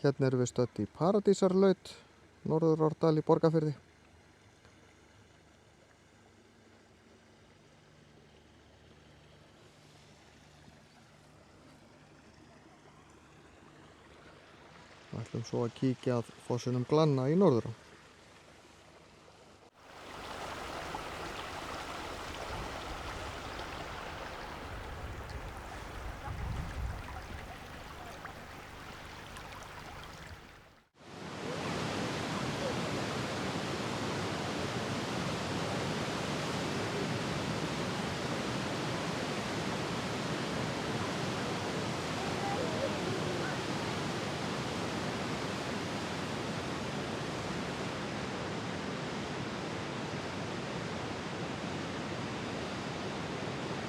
Hérna erum við stödd í Paradísarlaut, Norðurárdal í Borgarfirði. Við ætlum svo að kíkja að fossinum Glanna í Norðurá.